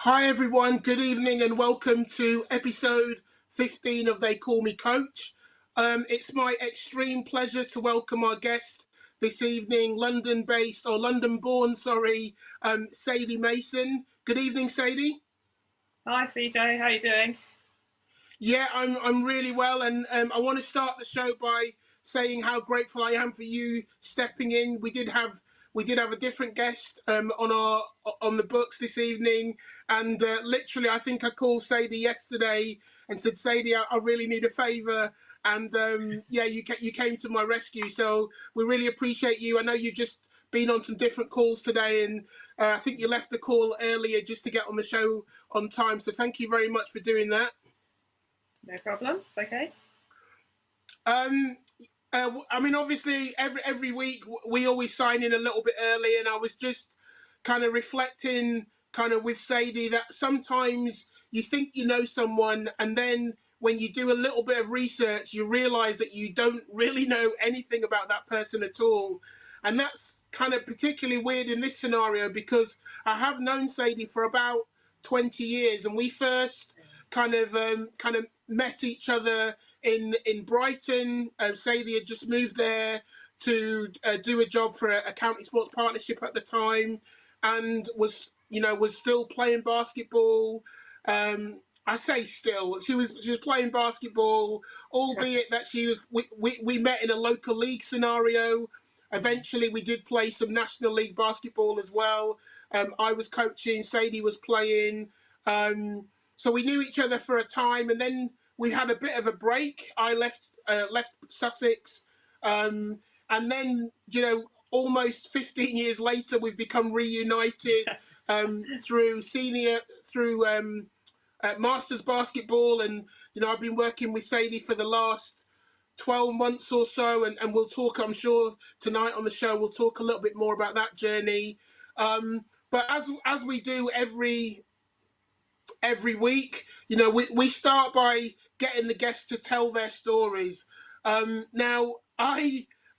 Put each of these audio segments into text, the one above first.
Hi everyone, good evening and welcome to episode 15 of They Call Me Coach. It's my extreme pleasure to welcome our guest this evening, London-born, Sadie Mason. Good evening, Sadie. Hi CJ, how you doing? Yeah, I'm really well, and I want to start the show by saying how grateful I am for you stepping in. We did have a different guest on the books this evening, and literally, I think I called Sadie yesterday and said, Sadie, I really need a favour, and yeah, you came to my rescue. So we really appreciate you. I know you've just been on some different calls today, and I think you left the call earlier just to get on the show on time. So thank you very much for doing that. No problem, it's okay. Um, I mean, obviously, every week we always sign in a little bit early, and I was just kind of reflecting, kind of with Sadie, that sometimes you think you know someone, and then when you do a little bit of research, you realize that you don't really know anything about that person at all. And that's kind of particularly weird in this scenario because I have known Sadie for about 20 years, and we first kind of met each other in Brighton. Sadie had just moved there to do a job for a county sports partnership at the time, and was still playing basketball. I say still, she was playing basketball, albeit that we met in a local league scenario. Eventually, we did play some National League basketball as well. I was coaching, Sadie was playing. So we knew each other for a time, and then we had a bit of a break. I left Sussex, and then almost 15 years later, we've become reunited through masters basketball, and I've been working with Sadie for the last 12 months or so, and we'll talk, I'm sure, tonight on the show. We'll talk a little bit more about that journey. But as we do every week, we start by getting the guests to tell their stories. Now,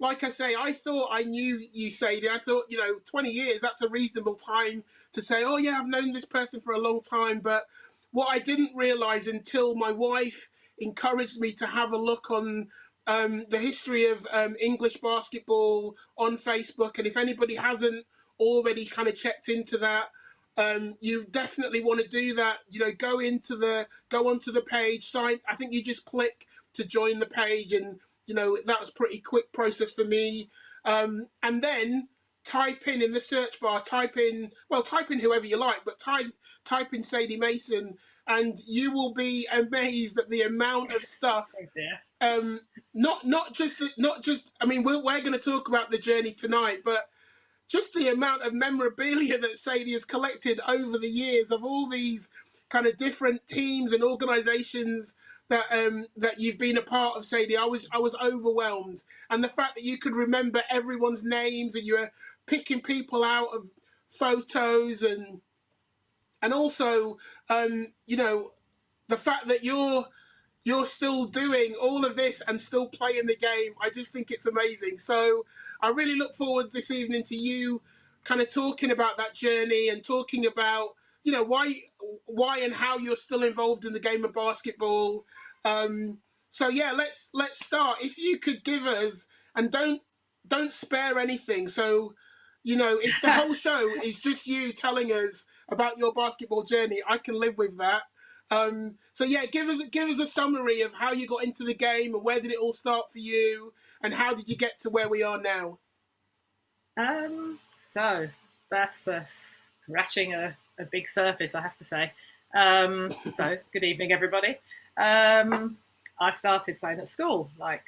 like I say, I thought I knew you, Sadie. I thought, 20 years, that's a reasonable time to say, oh, yeah, I've known this person for a long time. But what I didn't realize until my wife encouraged me to have a look on the history of English basketball on Facebook. And if anybody hasn't already kind of checked into that, you definitely want to do that. Go onto the page, sign. I think you just click to join the page, and that was a pretty quick process for me. And then type in the search bar, type in whoever you like, but type in Sadie Mason, and you will be amazed at the amount of stuff. Oh dear. Not just. I mean, we're going to talk about the journey tonight, but just the amount of memorabilia that Sadie has collected over the years of all these kind of different teams and organizations that you've been a part of, Sadie. I was overwhelmed, and the fact that you could remember everyone's names and you were picking people out of photos, and also the fact that you're still doing all of this and still playing the game. I just think it's amazing. So I really look forward this evening to you kind of talking about that journey and talking about, why and how you're still involved in the game of basketball. So yeah, let's start. If you could give us, and don't spare anything. So, if the whole show is just you telling us about your basketball journey, I can live with that. So yeah, give us a summary of how you got into the game and where did it all start for you, and how did you get to where we are now? So that's scratching a big surface, I have to say. So good evening, everybody. I started playing at school, like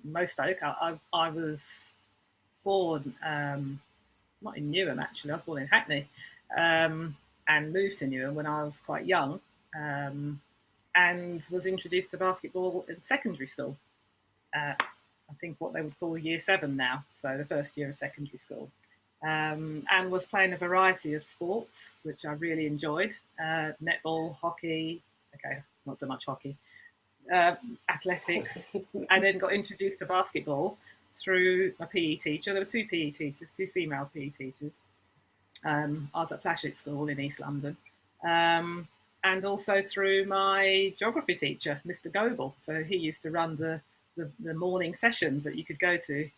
most folk. I was born not in Newham actually. I was born in Hackney, and moved to Newham when I was quite young, and was introduced to basketball in secondary school. I think what they would call year 7 now, so the first year of secondary school, and was playing a variety of sports, which I really enjoyed: netball, hockey. Okay, not so much hockey. Athletics, and then got introduced to basketball through my PE teacher. There were 2 PE teachers, 2 female PE teachers. I was at Plashet School in East London, And also through my geography teacher, Mr. Goebel. So he used to run the morning sessions that you could go to,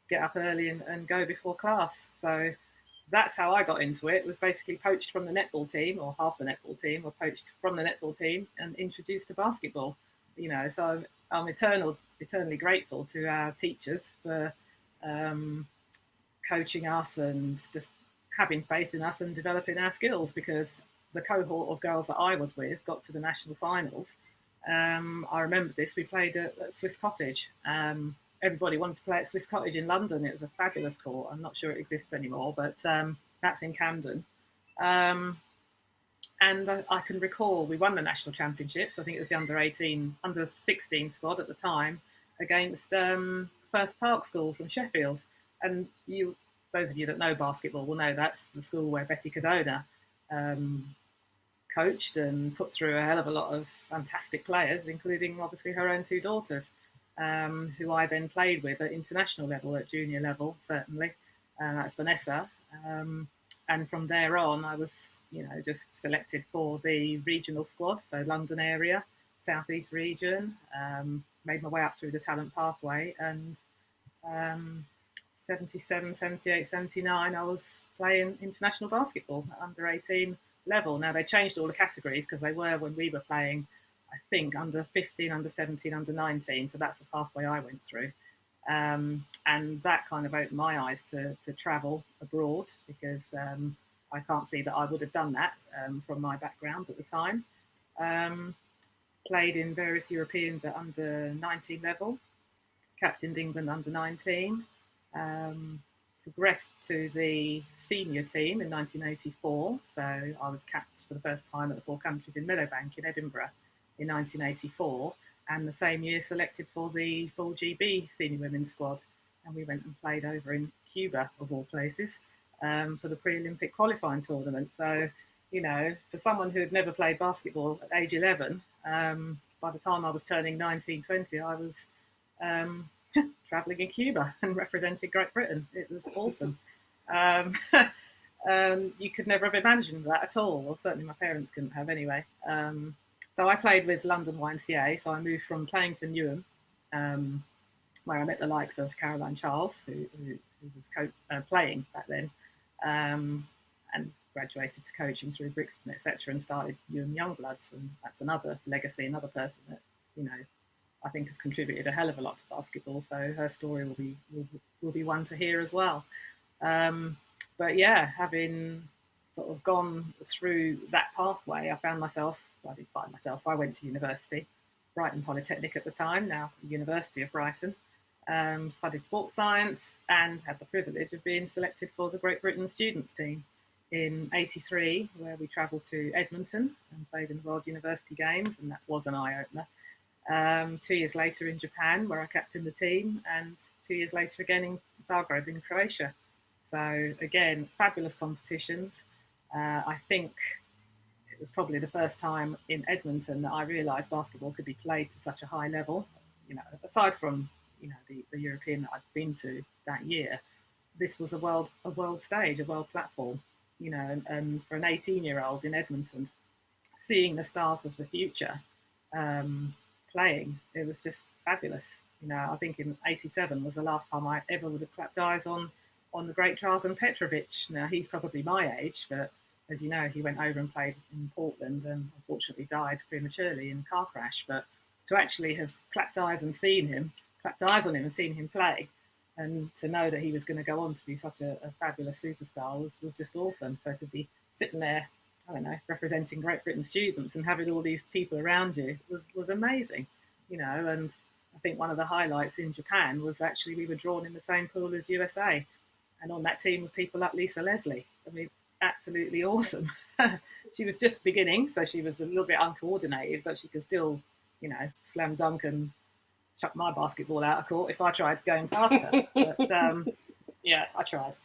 get up early and go before class. So that's how I got into it. Was basically poached from the netball team, or half the netball team, or poached from the netball team and introduced to basketball. So I'm eternally grateful to our teachers for um, coaching us and just having faith in us and developing our skills, because the cohort of girls that I was with got to the national finals. I remember this. We played at Swiss Cottage. Everybody wanted to play at Swiss Cottage in London. It was a fabulous court. I'm not sure it exists anymore, but that's in Camden. Um, and I can recall we won the national championships. I think it was the under 16 squad at the time, against Firth Park School from Sheffield. And those of you that know basketball will know that's the school where Betty Cadona um, coached and put through a hell of a lot of fantastic players, including obviously her own two daughters, who I then played with at international level, at junior level, certainly. That's Vanessa. And from there on, I was, just selected for the regional squad, so London area, Southeast region, made my way up through the talent pathway, and 77, 78, 79, I was playing international basketball at under 18 level. Now, they changed all the categories, because they were, when we were playing, I think, under 15, under 17, under 19. So that's the pathway I went through. And that kind of opened my eyes to travel abroad, because I can't see that I would have done that from my background at the time. Played in various Europeans at under 19 level, captained England under 19, progressed to the senior team in 1984. So I was capped for the first time at the Four Countries in Meadowbank in Edinburgh in 1984, and the same year selected for the full GB senior women's squad. And we went and played over in Cuba, of all places, for the pre-Olympic qualifying tournament. So, for someone who had never played basketball at age 11, by the time I was turning 19, 20, I was traveling in Cuba and representing Great Britain. It was awesome. You could never have imagined that at all. Well, certainly my parents couldn't have anyway. So I played with London YMCA. So I moved from playing for Newham, where I met the likes of Caroline Charles, who was playing back then, and graduated to coaching through Brixton, etc., and started Newham Youngbloods. And that's another legacy, another person that, I think has contributed a hell of a lot to basketball. So her story will be one to hear as well. But yeah, having sort of gone through that pathway, I went to university, Brighton Polytechnic at the time, now University of Brighton, studied sports science, and had the privilege of being selected for the Great Britain students team in '83, where we travelled to Edmonton and played in the World University Games, and that was an eye-opener. 2 years later in Japan, where I captained the team, and 2 years later again in Zagreb in Croatia. So again, fabulous competitions. I think it was probably the first time in Edmonton that I realised basketball could be played to such a high level. Aside from the European that I'd been to that year, this was a world stage, a world platform. And for an 18-year-old in Edmonton, seeing the stars of the future playing, it was just fabulous. I think in '87 was the last time I ever would have clapped eyes on the great Drazen Petrovic. Now, he's probably my age, but as you know, he went over and played in Portland and unfortunately died prematurely in a car crash. But to actually have clapped eyes on him and seen him play, and to know that he was going to go on to be such a fabulous superstar was just awesome. So to be sitting there, I don't know, representing Great Britain students and having all these people around you was amazing, and I think one of the highlights in Japan was actually we were drawn in the same pool as USA, and on that team were people like Lisa Leslie. I mean, absolutely awesome. She was just beginning, so she was a little bit uncoordinated, but she could still, slam dunk and chuck my basketball out of court if I tried going past her. But yeah, I tried.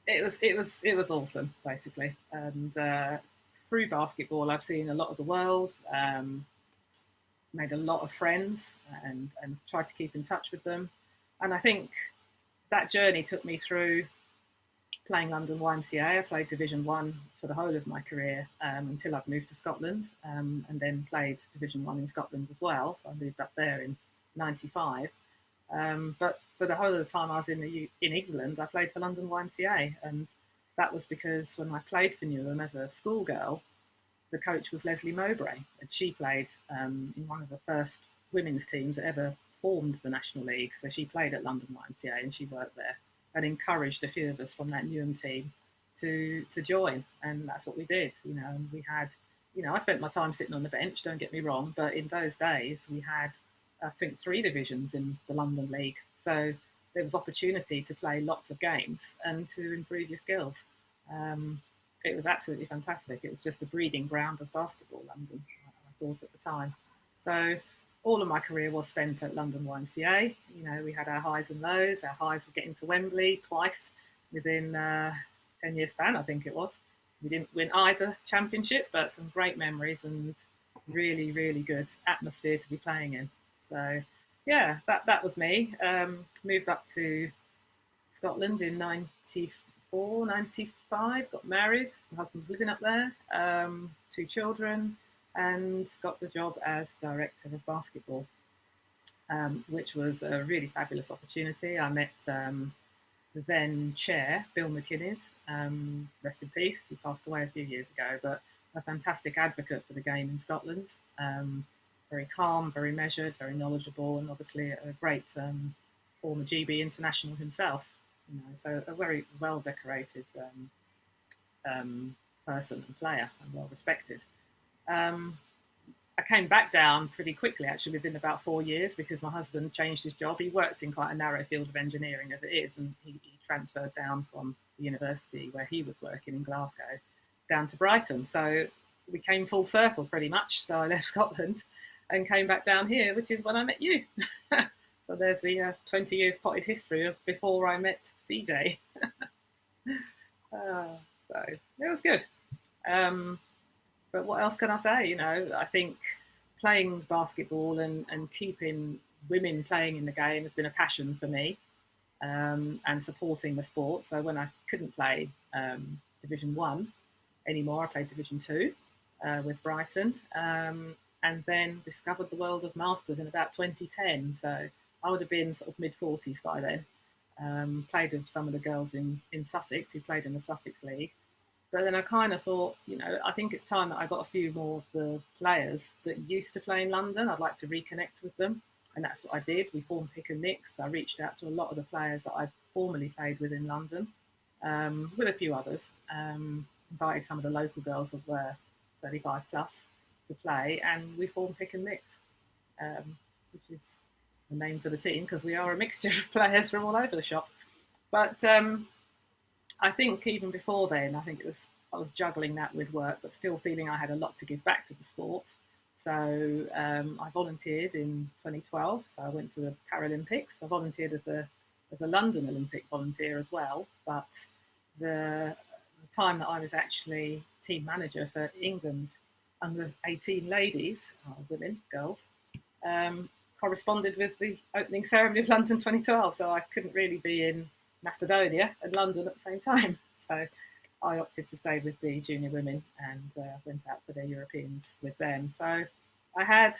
It was awesome, basically. And through basketball, I've seen a lot of the world, made a lot of friends, and tried to keep in touch with them. And I think that journey took me through playing London YMCA. I played Division One for the whole of my career until I've moved to Scotland, and then played Division One in Scotland as well. So I moved up there in '95. But for the whole of the time I was in England, I played for London YMCA, and that was because when I played for Newham as a schoolgirl, the coach was Leslie Mowbray, and she played in one of the first women's teams that ever formed the National League. So she played at London YMCA and she worked there, and encouraged a few of us from that Newham team to join, and that's what we did. And we had, I spent my time sitting on the bench. Don't get me wrong, but in those days we had, I think, 3 divisions in the London League, so there was opportunity to play lots of games and to improve your skills. It was absolutely fantastic. It was just a breeding ground of basketball, London, I thought at the time. So all of my career was spent at London YMCA. We had our highs and lows. Our highs were getting to Wembley twice within 10-year span, I think it was. We didn't win either championship, but some great memories and really, really good atmosphere to be playing in. So yeah, that was me. Moved up to Scotland in '94, '95, got married. My husband was living up there, 2 children, and got the job as director of basketball, which was a really fabulous opportunity. I met the then chair, Bill McInnes, rest in peace. He passed away a few years ago, but a fantastic advocate for the game in Scotland. Very calm, very measured, very knowledgeable, and obviously a great former GB international himself. So a very well decorated person and player, and well respected. I came back down pretty quickly, actually, within about 4 years, because my husband changed his job. He worked in quite a narrow field of engineering as it is, and he transferred down from the university where he was working in Glasgow down to Brighton. So we came full circle pretty much. So I left Scotland and came back down here, which is when I met you. So there's the 20 years potted history of before I met CJ. So it was good. But what else can I say? I think playing basketball and keeping women playing in the game has been a passion for me, and supporting the sport. So when I couldn't play Division 1 anymore, I played Division 2 with Brighton, and then discovered the world of Masters in about 2010. So I would have been sort of mid-40s by then. Played with some of the girls in Sussex who played in the Sussex League. But then I kind of thought, I think it's time that I got a few more of the players that used to play in London. I'd like to reconnect with them. And that's what I did. We formed Pick and Mix. I reached out to a lot of the players that I'd formerly played with in London, with a few others. Invited some of the local girls that were 35 plus to play. And we formed Pick and Mix, which is the name for the team, because we are a mixture of players from all over the shop. But I think even before then, I was juggling that with work, but still feeling I had a lot to give back to the sport. So I volunteered in 2012. So I went to the Paralympics. I volunteered as a London Olympic volunteer as well. But the time that I was actually team manager for England under 18 ladies, women, girls, corresponded with the opening ceremony of London 2012. So I couldn't really be in Macedonia and London at the same time. So I opted to stay with the junior women and went out for their Europeans with them. So I had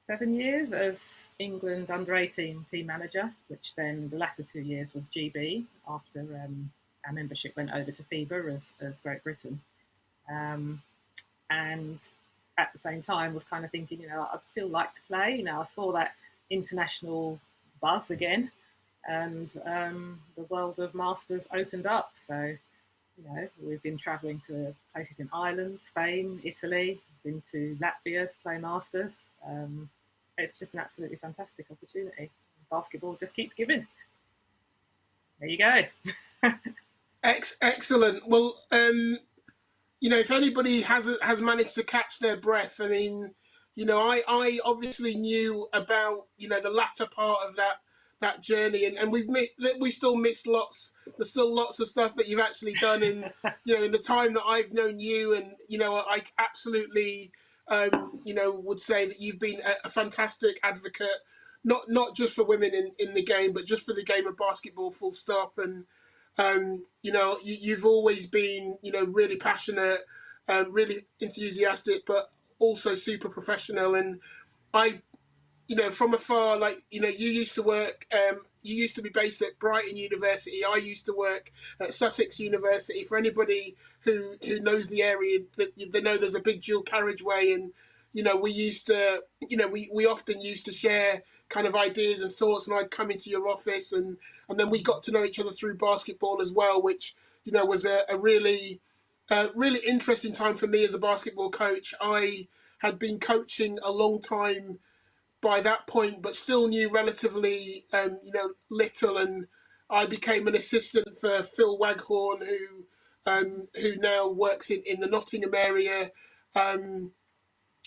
7 years as England under-18 team manager, which then the latter 2 years was GB after our membership went over to FIBA as Great Britain. And at the same time was kind of thinking, I'd still like to play. I saw that international buzz again, and the world of Masters opened up. So, we've been travelling to places in Ireland, Spain, Italy, been to Latvia to play Masters. It's just an absolutely fantastic opportunity. Basketball just keeps giving. There you go. Excellent. Well, if anybody has managed to catch their breath, I mean, I obviously knew about the latter part of that journey, and we still missed lots. There's still lots of stuff that you've actually done, and in the time that I've known you, and I absolutely would say that you've been a fantastic advocate, not just for women in the game, but just for the game of basketball, full stop. And You've always been, really passionate, really enthusiastic, but also super professional. And I from afar, like, you used to work, you used to be based at Brighton University. I used to work at Sussex University. For anybody who knows the area, they know there's a big dual carriageway, and we used to, we often used to share kind of ideas and thoughts. And I'd come into your office, and then we got to know each other through basketball as well, which was a really really interesting time for me as a basketball coach. I had been coaching a long time by that point, but still knew relatively, little. And I became an assistant for Phil Waghorn, who now works in the Nottingham area. Um,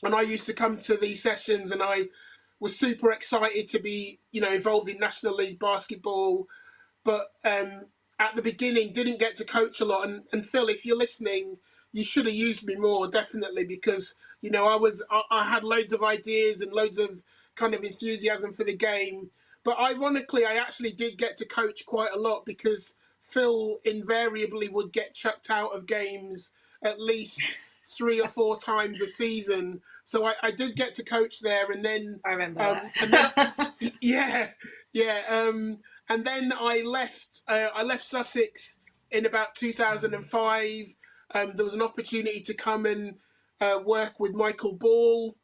and I used to come to these sessions, and I was super excited to be, involved in National League basketball, but at the beginning didn't get to coach a lot. And Phil, if you're listening, you should have used me more, definitely, because I had loads of ideas and loads of kind of enthusiasm for the game. But ironically, I actually did get to coach quite a lot, because Phil invariably would get chucked out of games at least 3 or 4 times a season. So I did get to coach there, and then I remember and then that. yeah, yeah. And then I left. I left Sussex in about 2005. There was an opportunity to come and work with Michael Ball,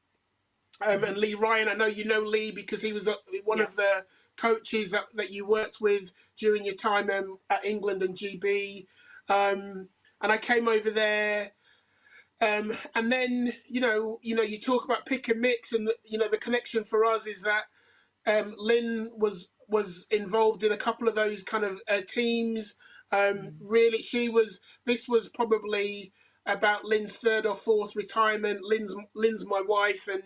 and Lee Ryan. I know you know Lee because he was one Yeah. of the coaches that you worked with during your time at England and GB. And I came over there. And then you talk about pick and mix, and the connection for us is that Lynn was involved in a couple of those kind of teams. Really, she was. This was probably about Lynn's third or fourth retirement. Lynn's my wife, and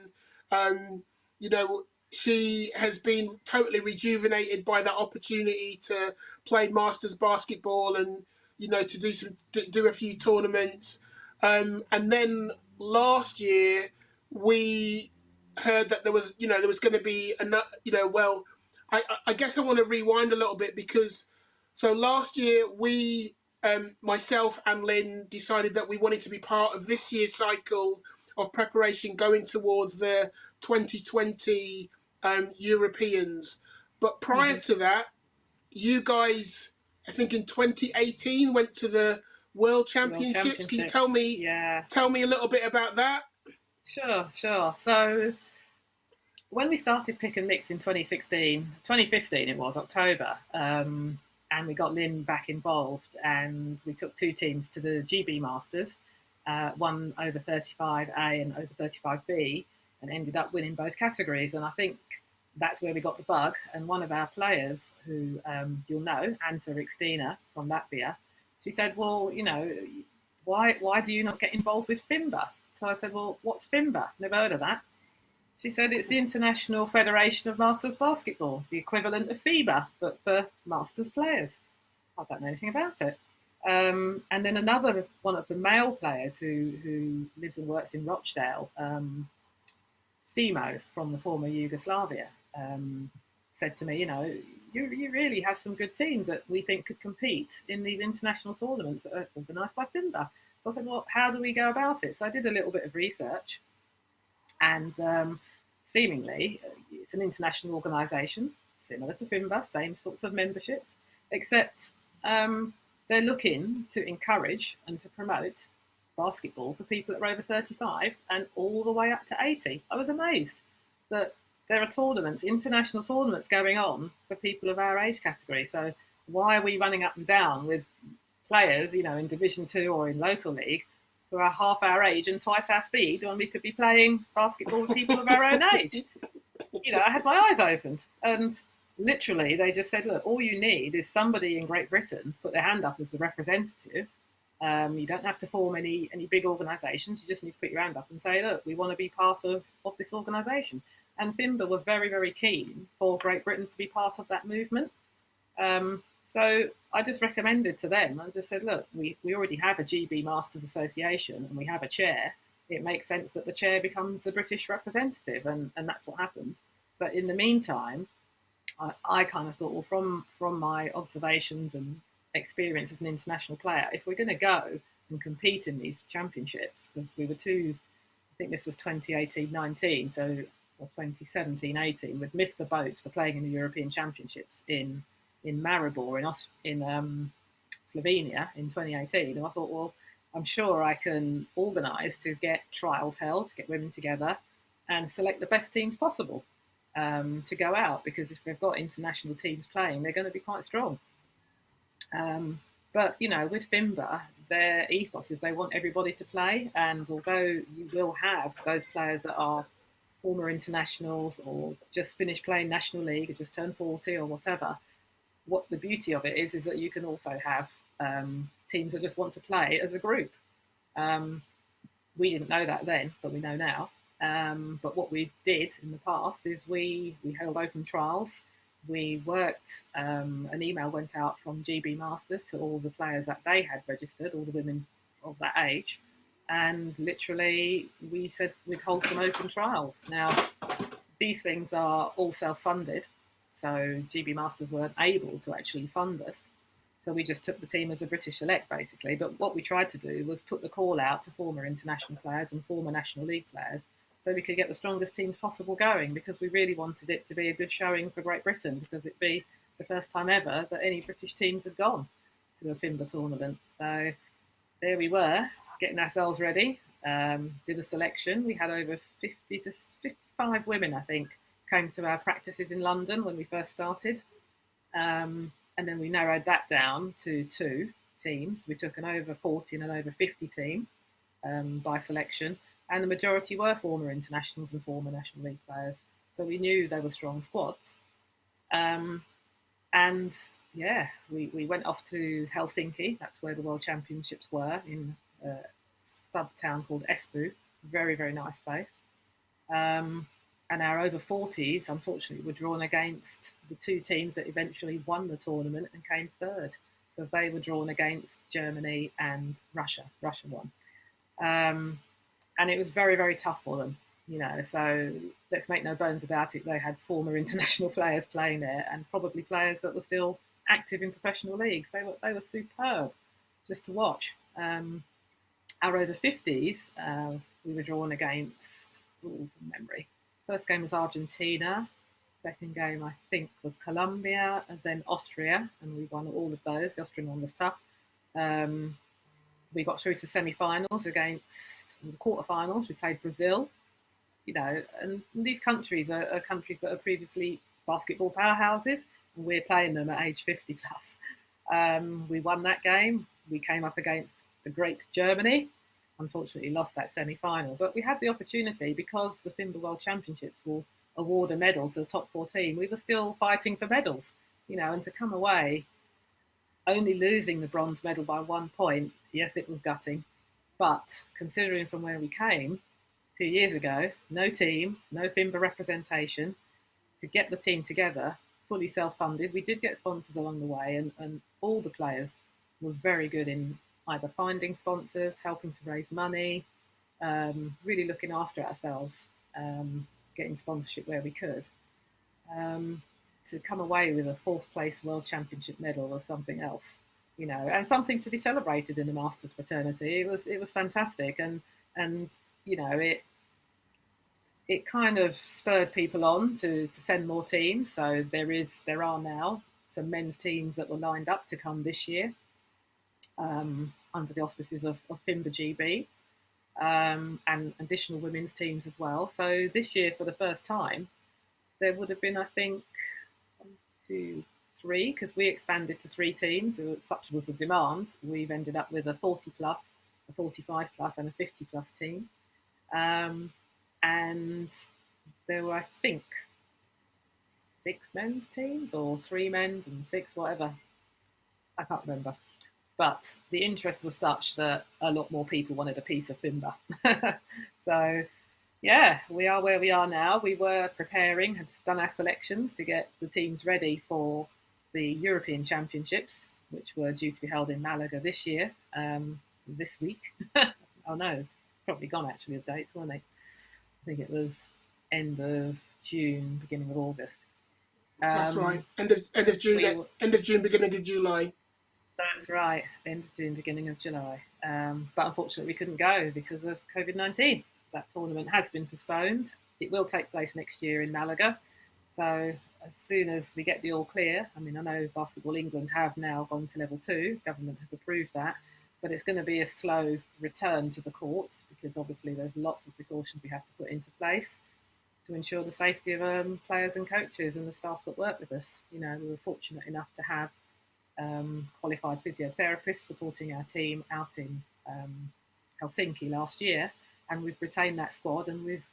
um, you know she has been totally rejuvenated by that opportunity to play Masters basketball, and to do a few tournaments. And then last year we heard that there was going to be another. Well, I guess I want to rewind a little bit, because so last year we, myself and Lynn, decided that we wanted to be part of this year's cycle of preparation going towards the 2020 Europeans. But prior Hmm. to that, you guys, I think in 2018, went to the World The World Championships. Can you Championships. Yeah. tell me a little bit about that? Sure, sure. So when we started Pick and Mix in 2016, 2015 it was, October, and we got Lynn back involved, and we took 2 teams to the GB Masters, one over 35A and over 35B, and ended up winning both categories. And I think that's where we got the bug. And one of our players, who you'll know, Anta Rixtina from Latvia, she said, well, why do you not get involved with FIMBA? So I said, well, what's FIMBA? Never heard of that. She said it's the International Federation of Masters Basketball, the equivalent of FIBA, but for Masters players. I don't know anything about it. And then another one of the male players who lives and works in Rochdale, Simo from the former Yugoslavia, said to me, you really have some good teams that we think could compete in these international tournaments that are organised by FIMBA. So I said, well, how do we go about it? So I did a little bit of research, and seemingly it's an international organisation, similar to FIMBA, same sorts of memberships, except they're looking to encourage and to promote basketball for people that are over 35 and all the way up to 80. I was amazed that there are tournaments, international tournaments going on for people of our age category. So why are we running up and down with players, in Division 2 or in local league, who are half our age and twice our speed, when we could be playing basketball with people of our own age? I had my eyes opened, and literally they just said, look, all you need is somebody in Great Britain to put their hand up as the representative. You don't have to form any big organisations. You just need to put your hand up and say, look, we want to be part of this organisation. And FIMBA were very, very keen for Great Britain to be part of that movement. So I just recommended to them, I just said, look, we already have a GB Masters Association and we have a chair. It makes sense that the chair becomes the British representative, and that's what happened. But in the meantime, I kind of thought, well, from my observations and experience as an international player. If we're going to go and compete in these championships, because we were too, I think this was 2018-19, so or 2017-18, we'd missed the boat for playing in the European Championships in Maribor in Slovenia in 2018. And I thought, well, I'm sure I can organise to get trials held, to get women together, and select the best teams possible to go out. Because if we've got international teams playing, they're going to be quite strong. But you know, with FIMBA, their ethos is they want everybody to play, and although you will have those players that are former internationals or just finished playing National League or just turned 40 or whatever, what the beauty of it is that you can also have teams that just want to play as a group. Um, we didn't know that then, but we know now. But what we did in the past is we held open trials. We worked, an email went out from GB Masters to all the players that they had registered, all the women of that age. And literally, we said we'd hold some open trials. Now, these things are all self funded. So GB Masters weren't able to actually fund us. So we just took the team as a British select, basically. But what we tried to do was put the call out to former international players and former National League players so we could get the strongest teams possible going, because we really wanted it to be a good showing for Great Britain, because it'd be the first time ever that any British teams had gone to a FIMBA tournament. So there we were, getting ourselves ready, did a selection. We had over 50 to 55 women, I think, came to our practices in London when we first started. And then we narrowed that down to 2 teams. We took an over 40 and an over 50 team by selection, and the majority were former internationals and former National League players. So we knew they were strong squads. And yeah, we went off to Helsinki. That's where the World Championships were, in a sub-town called Espoo. Very, very nice place. And our over 40s, unfortunately, were drawn against the 2 teams that eventually won the tournament and came third. So they were drawn against Germany and Russia. Russia won. And it was very, very tough for them, you know. So let's make no bones about it. They had former international players playing there, and probably players that were still active in professional leagues. They were superb just to watch. Our over 50s, we were drawn against, from memory, first game was Argentina. Second game, I think, was Colombia, and then Austria, and we won all of those. The Austrian one was tough. We got through to semi-finals against the quarterfinals. We played Brazil, you know, and these countries are countries that are previously basketball powerhouses, and we're playing them at age 50 plus. We won that game. We came up against the great Germany. Unfortunately, lost that semi-final, but we had the opportunity, because the FIMBA World Championships will award a medal to the top 14. We were still fighting for medals, you know, and to come away only losing the bronze medal by 1 point, yes, it was gutting. But considering from where we came 2 years ago, no team, no FIMBA representation, to get the team together, fully self-funded. We did get sponsors along the way, and all the players were very good in either finding sponsors, helping to raise money, really looking after ourselves, getting sponsorship where we could. To come away with a 4th place World Championship medal or something else, you know, and something to be celebrated in the Masters fraternity. It was fantastic, and you know, it kind of spurred people on to send more teams. So there are now some men's teams that were lined up to come this year, under the auspices of FIMBA GB, and additional women's teams as well. So this year, for the first time, there would have been, I think, 1, 2, 3, because we expanded to 3 teams. Such was the demand. We've ended up with a 40 plus, a 45 plus, and a 50 plus team. And there were, I think, 6 men's teams, or 3 men's and 6, whatever. I can't remember. But the interest was such that a lot more people wanted a piece of FIMBA. So, yeah, we are where we are now. We were preparing, had done our selections to get the teams ready for the European Championships, which were due to be held in Malaga this year, this week. Oh no, it's probably gone actually, the dates, weren't they? I think it was end of June, beginning of August. That's right. End of June, beginning of July. That's right, end of June, beginning of July. But unfortunately, we couldn't go because of COVID-19. That tournament has been postponed. It will take place next year in Malaga. So as soon as we get the all clear, I mean, I know Basketball England have now gone to level two, government have approved that, but it's going to be a slow return to the courts because obviously there's lots of precautions we have to put into place to ensure the safety of players and coaches and the staff that work with us. You know, we were fortunate enough to have qualified physiotherapists supporting our team out in Helsinki last year, and we've retained that squad, and we've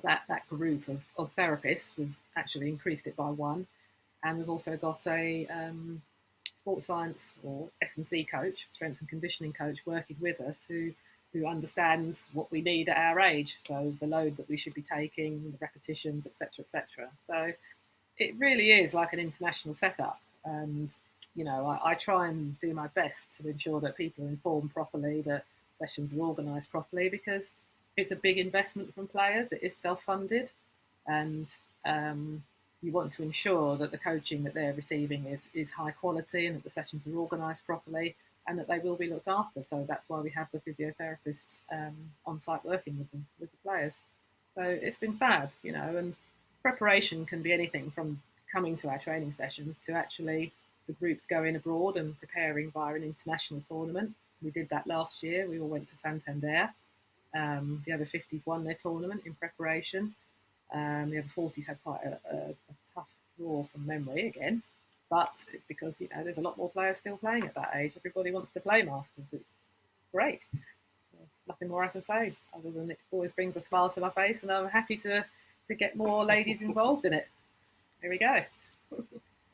that group of therapists. We've actually increased it by one, and we've also got a sports science or S&C coach, strength and conditioning coach, working with us who understands what we need at our age, so the load that we should be taking, the repetitions, etc., etc. So it really is like an international setup, and you know, I try and do my best to ensure that people are informed properly, that sessions are organised properly, because it's a big investment from players. It is self-funded, and you want to ensure that the coaching that they're receiving is high quality, and that the sessions are organised properly, and that they will be looked after. So that's why we have the physiotherapists on site working with them, with the players. So it's been fab, you know, and preparation can be anything from coming to our training sessions to actually the groups going abroad and preparing via an international tournament. We did that last year. We all went to Santander. The over 50s won their tournament in preparation. The over 40s had quite a tough draw from memory again, but it's because, you know, there's a lot more players still playing at that age. Everybody wants to play Masters. It's great. Nothing more I can say other than it always brings a smile to my face, and I'm happy to get more ladies involved in it. Here we go.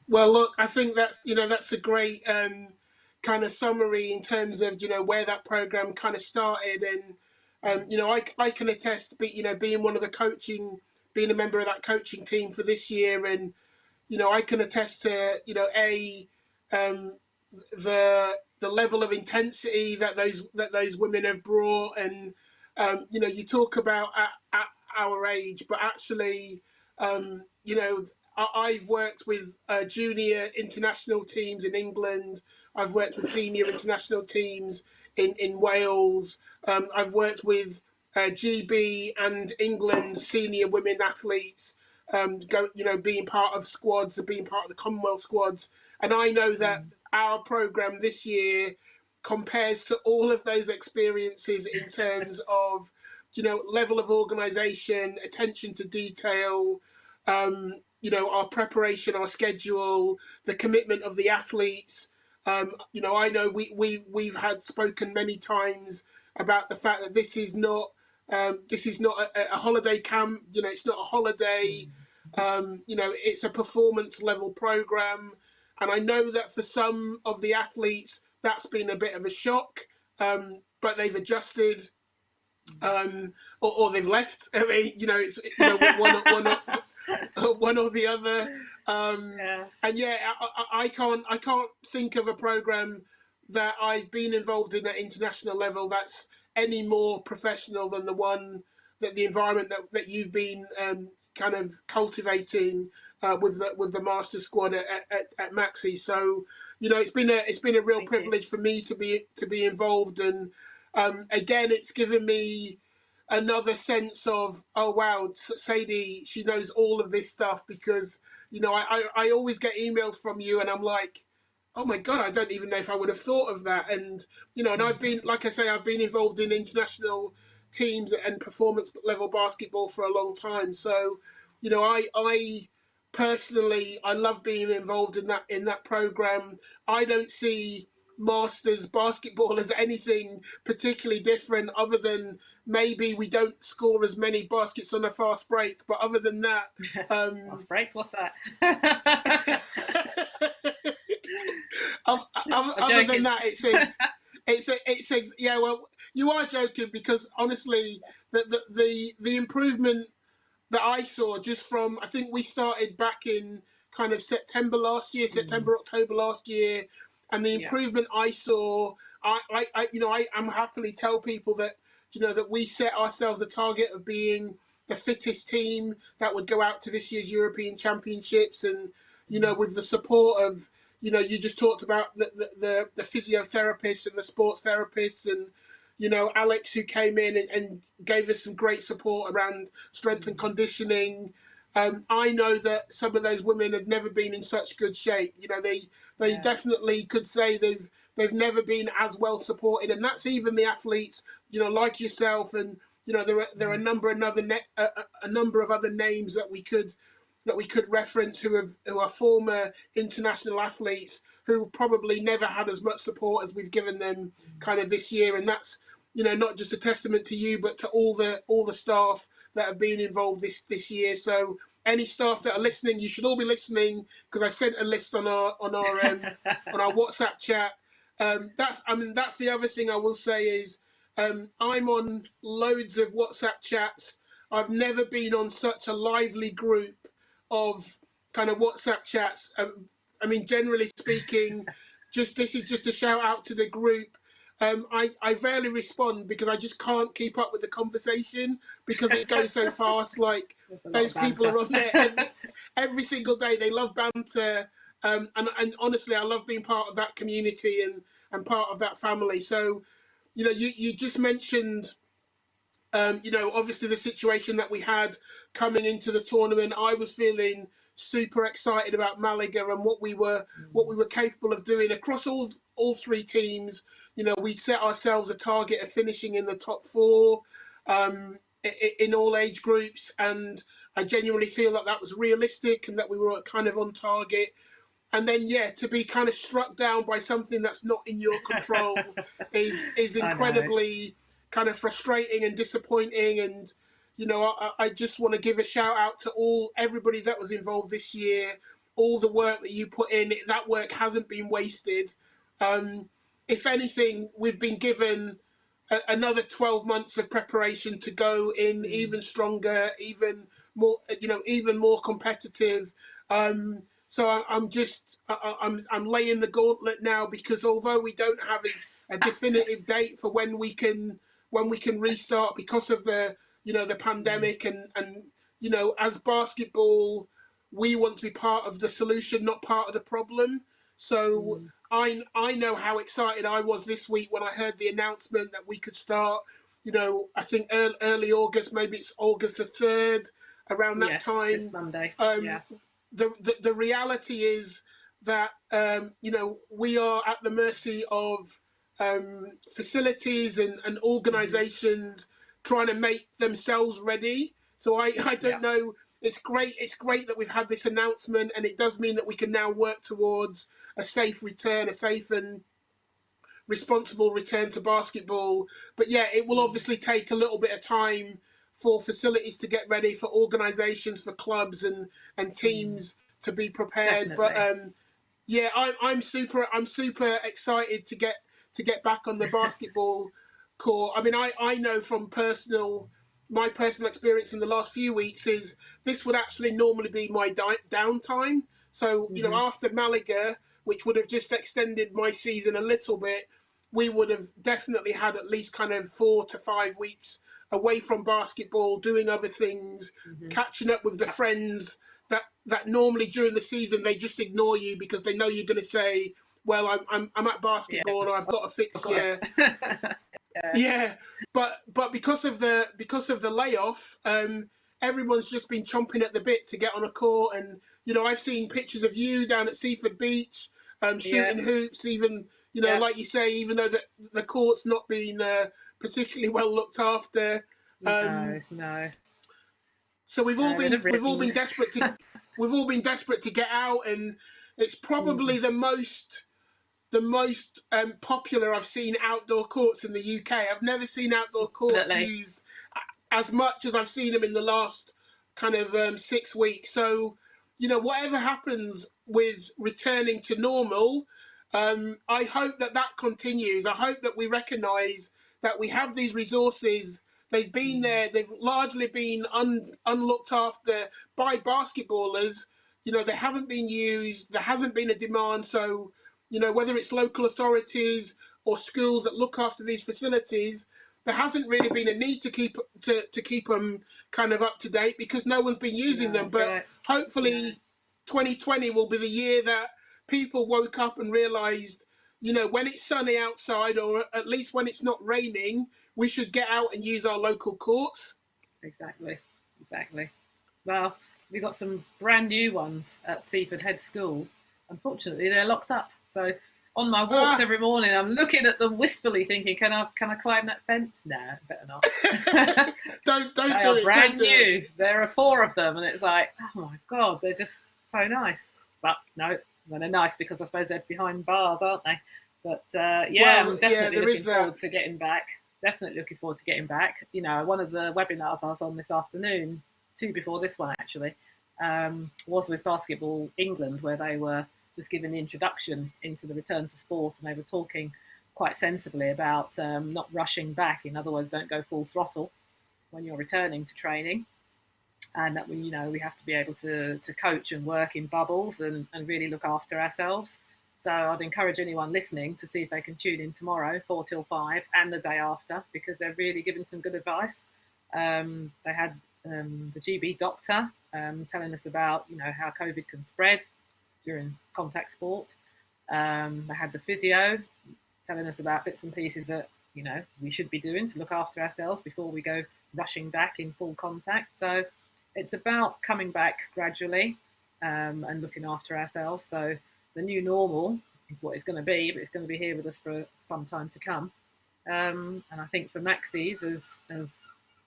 Well, look, I think that's a great kind of summary in terms of where that program kind of started, and I can attest, being one of the being a member of that coaching team for this year, and I can attest to um, the level of intensity that those women have brought, and you talk about at our age, but actually, I've worked with junior international teams in England. I've worked with senior international teams in Wales. I've worked with GB and England senior women athletes. Being part of squads, being part of the Commonwealth squads, and I know that our program this year compares to all of those experiences in terms of level of organisation, attention to detail, our preparation, our schedule, the commitment of the athletes. I know we've had spoken many times about the fact that this is not a holiday camp. It's not a holiday. It's a performance level program, and I know that for some of the athletes that's been a bit of a shock, but they've adjusted, or they've left. I mean, it's one or the other. Yeah. And yeah, I can't think of a program that I've been involved in at international level that's any more professional than the environment that you've been kind of cultivating with the master squad at Maxi. So it's been a real Thank you. privilege for me to be involved, and again, it's given me another sense of, oh wow, Sadie, she knows all of this stuff, because I always get emails from you and I'm like, oh my god, I don't even know if I would have thought of that. And and I've been, like I say, I've been involved in international teams and performance level basketball for a long time. So I personally, I love being involved in that program. I don't see Masters basketball as anything particularly different, other than maybe we don't score as many baskets on a fast break. But other than that, Fast break? What's that? I'm other than joking. that, it's yeah. Well, you are joking, because honestly, the improvement that I saw just from, I think we started back in kind of September, October last year, and the Yeah. improvement I saw, I'm happily tell people that that we set ourselves a target of being the fittest team that would go out to this year's European Championships, and with the support of you know, you just talked about the physiotherapists and the sports therapists, and you know, Alex, who came in and gave us some great support around strength and conditioning. I know that some of those women had never been in such good shape. You know, they definitely could say they've never been as well supported, and that's even the athletes, you know, like yourself, and you know, there are a number of other names that we could reference who are former international athletes who probably never had as much support as we've given them kind of this year. And that's, you know, not just a testament to you, but to all the staff that have been involved this year. So any staff that are listening, you should all be listening, because I sent a list on our WhatsApp chat. That's the other thing I will say is, I'm on loads of WhatsApp chats. I've never been on such a lively group of kind of WhatsApp chats. I mean, generally speaking, this is just a shout out to the group. I rarely respond because I just can't keep up with the conversation because it goes so fast. Like, those people are on there every single day. They love banter, and honestly, I love being part of that community and part of that family. So, you know, you just mentioned, you know, obviously the situation that we had coming into the tournament. I was feeling super excited about Malaga and what we were capable of doing across all three teams. You know, we set ourselves a target of finishing in the top four in all age groups, and I genuinely feel that that was realistic and that we were kind of on target. And then, yeah, to be kind of struck down by something that's not in your control is incredibly kind of frustrating and disappointing. And you know, I just want to give a shout out to everybody that was involved this year. All the work that you put in, that work hasn't been wasted. If anything, we've been given another 12 months of preparation to go in even stronger, even more, you know, even more competitive. So I'm laying the gauntlet now, because although we don't have a definitive date for when we can restart because of the, you know, the pandemic, and you know, as basketball, we want to be part of the solution, not part of the problem. So I know how excited I was this week when I heard the announcement that we could start. You know, I think early August, maybe it's August the 3rd, around that time. This Monday. The reality is that you know, we are at the mercy of facilities and organisations trying to make themselves ready. So I don't know. It's great that we've had this announcement, and it does mean that we can now work towards a safe return, a safe and responsible return to basketball. But yeah, it will obviously take a little bit of time for facilities to get ready, for organisations, for clubs and teams to be prepared. Definitely. But yeah, I'm super excited to get back on the basketball court. I mean, I know from my personal experience in the last few weeks is this would actually normally be my downtime. So, you know, after Malaga, which would have just extended my season a little bit, we would have definitely had at least kind of 4 to 5 weeks away from basketball, doing other things, catching up with the friends that normally during the season they just ignore you because they know you're going to say, well, I'm at basketball, or I've got a fixture. Yeah, but because of the layoff, everyone's just been chomping at the bit to get on a court. And you know, I've seen pictures of you down at Seaford Beach, shooting hoops. Even, you know, like you say, even though the court's not been particularly well looked after. No. So we've all been desperate to get out, and it's probably the most popular I've seen outdoor courts in the UK. I've never seen outdoor courts used as much as I've seen them in the last kind of 6 weeks. So, you know, whatever happens with returning to normal, I hope that continues. I hope that we recognise that we have these resources. They've been there. They've largely been unlooked after by basketballers. You know, they haven't been used. There hasn't been a demand. So, you know, whether it's local authorities or schools that look after these facilities, there hasn't really been a need to keep them kind of up to date because no one's been using them. But hopefully, 2020 will be the year that people woke up and realised, you know, when it's sunny outside, or at least when it's not raining, we should get out and use our local courts. Exactly, exactly. Well, we got some brand new ones at Seaford Head School. Unfortunately, they're locked up. So on my walks Ah, every morning, I'm looking at them wistfully, thinking, can I climb that fence? No, better not. don't They do are it. Don't brand do it. new. There are four of them, and it's like, oh my god, they're just so nice. But no, well, they're nice because I suppose they're behind bars, aren't they? But yeah, Well, I'm yeah, definitely there is looking that. forward to getting back. Definitely looking forward to getting back. You know, one of the webinars I was on this afternoon, two before this one actually, was with Basketball England, where they were just giving the introduction into the return to sport, and they were talking quite sensibly about not rushing back. In other words, don't go full throttle when you're returning to training, and that we, you know, we have to be able to coach and work in bubbles and really look after ourselves. So I'd encourage anyone listening to see if they can tune in tomorrow, 4 till 5, and the day after, because they're really giving some good advice. They had the GB doctor telling us about, you know, how COVID can spread during contact sport. They had the physio telling us about bits and pieces that, you know, we should be doing to look after ourselves before we go rushing back in full contact. So it's about coming back gradually and looking after ourselves. So the new normal is what it's going to be, but it's going to be here with us for some time to come. And I think for Maxis, as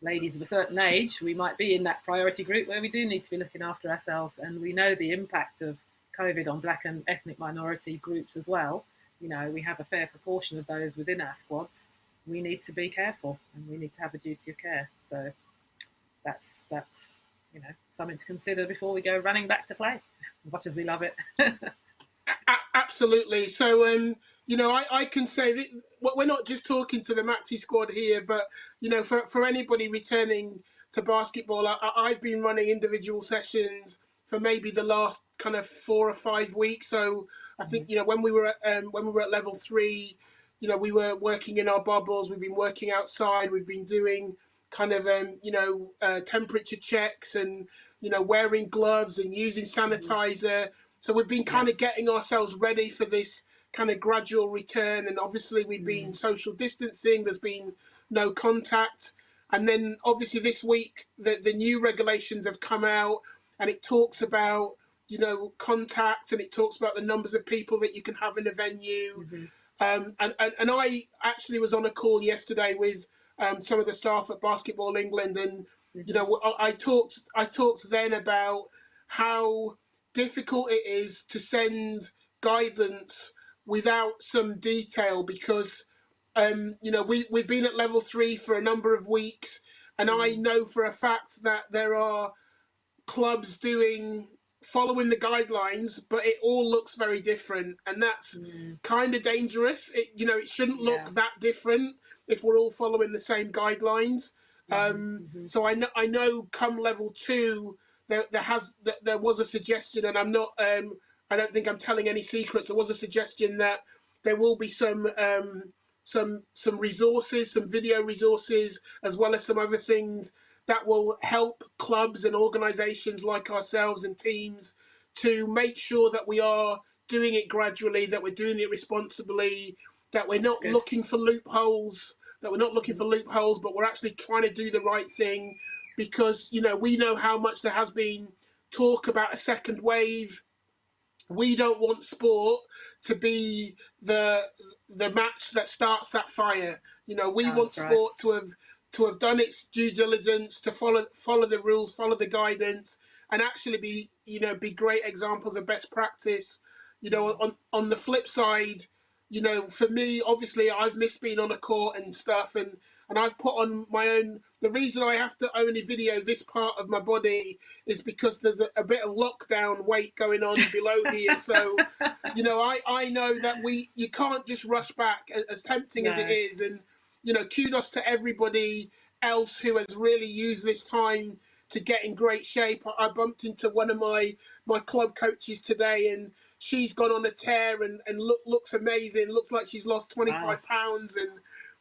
ladies of a certain age, we might be in that priority group where we do need to be looking after ourselves. And we know the impact of COVID on black and ethnic minority groups as well. You know, we have a fair proportion of those within our squads. We need to be careful, and we need to have a duty of care. So that's you know, something to consider before we go running back to play, as much as we love it. Absolutely. So, you know, I can say that we're not just talking to the Maxi squad here, but, you know, for anybody returning to basketball, I've been running individual sessions for maybe the last kind of 4 or 5 weeks. So I think, you know, when we were at level 3, you know, we were working in our bubbles. We've been working outside. We've been doing kind of you know, temperature checks, and, you know, wearing gloves and using Mm-hmm. sanitizer. So we've been Yeah. kind of getting ourselves ready for this kind of gradual return. And obviously we've been Mm. social distancing. There's been no contact. And then obviously this week the new regulations have come out, and it talks about, you know, contact, and it talks about the numbers of people that you can have in a venue. Mm-hmm. And I actually was on a call yesterday with some of the staff at Basketball England, and, you Mm-hmm. know, I talked then about how difficult it is to send guidance without some detail, because you know, we've been at level 3 for a number of weeks, and I Mm. know for a fact that there are clubs doing, following the guidelines, but it all looks very different, and that's Mm. kind of dangerous. You know, it shouldn't Yeah. look that different if we're all following the same guidelines. Mm-hmm. Mm-hmm. So I know come level 2, there was a suggestion, and I don't think I'm telling any secrets. There was a suggestion that there will be some resources, some video resources, as well as some other things that will help clubs and organisations like ourselves and teams to make sure that we are doing it gradually, that we're doing it responsibly, that we're That's not good. looking for loopholes, Mm-hmm. but we're actually trying to do the right thing, because, you know, we know how much there has been talk about a second wave. We don't want sport to be the match that starts that fire. You know, we No, want that's right. sport to have done its due diligence, to follow the rules, follow the guidance, and actually be, you know, be great examples of best practice. You know, Mm. on the flip side, you know, for me, obviously, I've missed being on a court and stuff, and I've put on my own. The reason I have to only video this part of my body is because there's a bit of lockdown weight going on below here. So, you know, I know that you can't just rush back, as tempting as it No. is. And, you know, kudos to everybody else who has really used this time to get in great shape. I bumped into one of my club coaches today, and she's gone on a tear, and looks amazing. Looks like she's lost Wow. 25 pounds. And,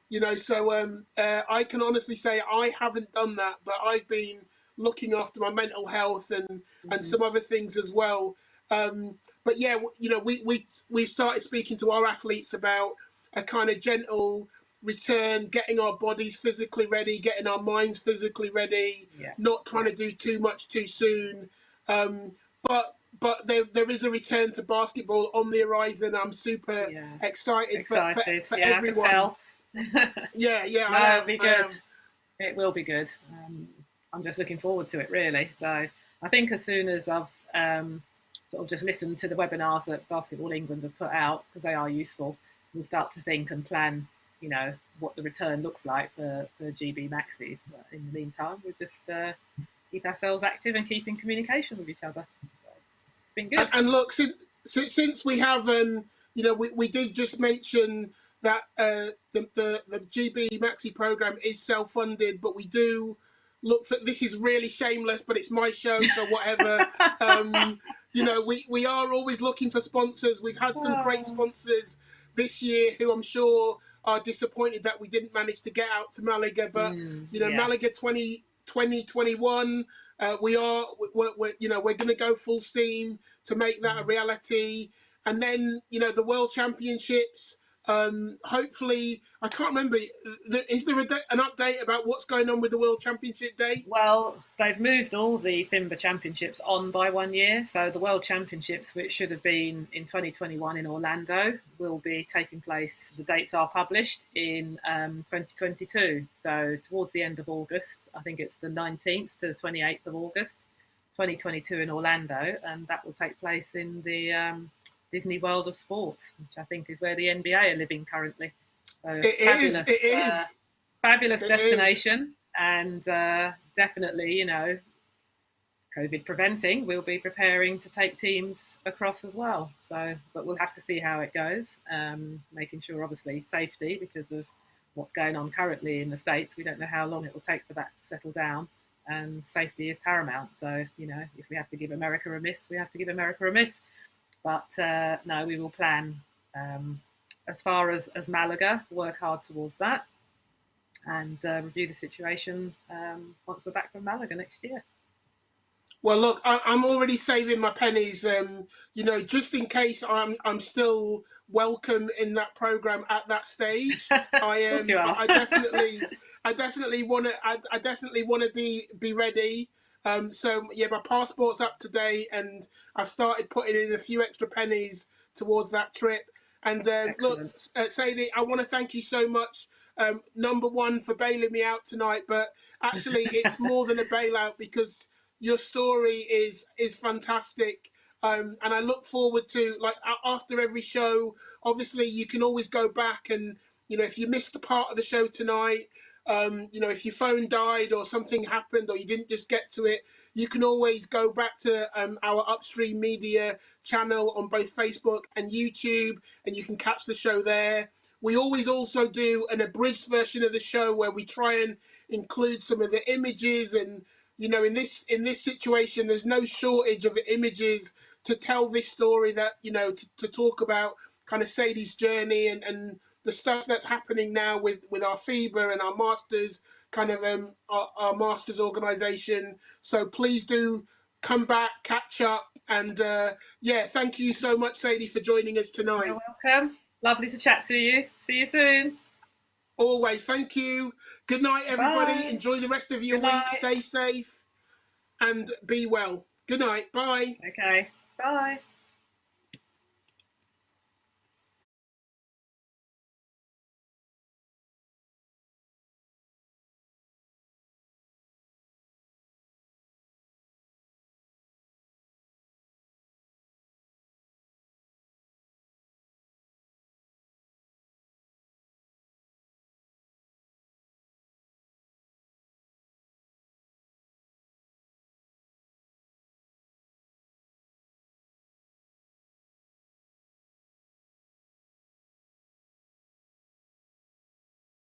you know, so I can honestly say I haven't done that, but I've been looking after my mental health and Mm-hmm. some other things as well. But yeah, we started speaking to our athletes about a kind of gentle return, getting our bodies physically ready, getting our minds physically ready, Yeah. not trying to do too much too soon. Um, but there is a return to basketball on the horizon. I'm super Yeah. excited Excited. for Yeah, I can everyone. tell. Yeah, I No, it'll am. be I good. am. It will be good. I'm just looking forward to it, really. So I think as soon as I've sort of just listened to the webinars that Basketball England have put out, because they are useful, we'll start to think and plan, what the return looks like for GB Maxis. But in the meantime, we'll just keep ourselves active and keep in communication with each other. So, it's been good. And look, since we have, we did just mention that the GB Maxi program is self funded, but we do look for, this is really shameless, but it's my show, so whatever. We are always looking for sponsors. We've had some great Oh, sponsors this year who I'm sure are disappointed that we didn't manage to get out to Malaga, but yeah. Malaga 2021. We're going to go full steam to make that a reality. And then, the World Championships, hopefully, I can't remember, is there an update about what's going on with the World Championship date? Well, they've moved all the FIMBA championships on by 1 year. So the World Championships, which should have been in 2021 in Orlando, will be taking place. The dates are published in 2022. So towards the end of August, I think it's the 19th to the 28th of August, 2022 in Orlando, and that will take place in the Disney World of Sport, which I think is where the NBA are living currently. So It is, fabulous, it is, fabulous it is. destination, and definitely, COVID preventing, we'll be preparing to take teams across as well. So, but we'll have to see how it goes, making sure, obviously, safety because of what's going on currently in the States. We don't know how long it will take for that to settle down, and safety is paramount. So, if we have to give America a miss, we have to give America a miss. But no, we will plan as far as Malaga, work hard towards that, and review the situation once we're back from Malaga next year. Well, look, I'm already saving my pennies. Just in case I'm still welcome in that program at that stage. I Of course am. you are. I definitely want to. I definitely want to be ready. So yeah, my passport's up to date, and I've started putting in a few extra pennies towards that trip. And look, Excellent. Sadie, I want to thank you so much. Number one for bailing me out tonight, but actually, it's more than a bailout because your story is fantastic. And I look forward to, like, after every show. Obviously, you can always go back and, if you missed the part of the show tonight, if your phone died or something happened or you didn't just get to it, you can always go back to our Upstreamedia channel on both Facebook and YouTube, and you can catch the show there. We always also do an abridged version of the show where we try and include some of the images, and in this situation, there's no shortage of images to tell this story, that to talk about kind of Sadie's journey and the stuff that's happening now with our FIBA and our masters, kind of our masters organization. So please do come back, catch up, and yeah, thank you so much, Sadie, for joining us You're tonight. welcome. Lovely to chat to you. See you soon. Always, thank you. Good night, everybody. Bye. Enjoy the rest of your Good week. night. Stay safe and be well. Good night. Bye. Okay. Bye.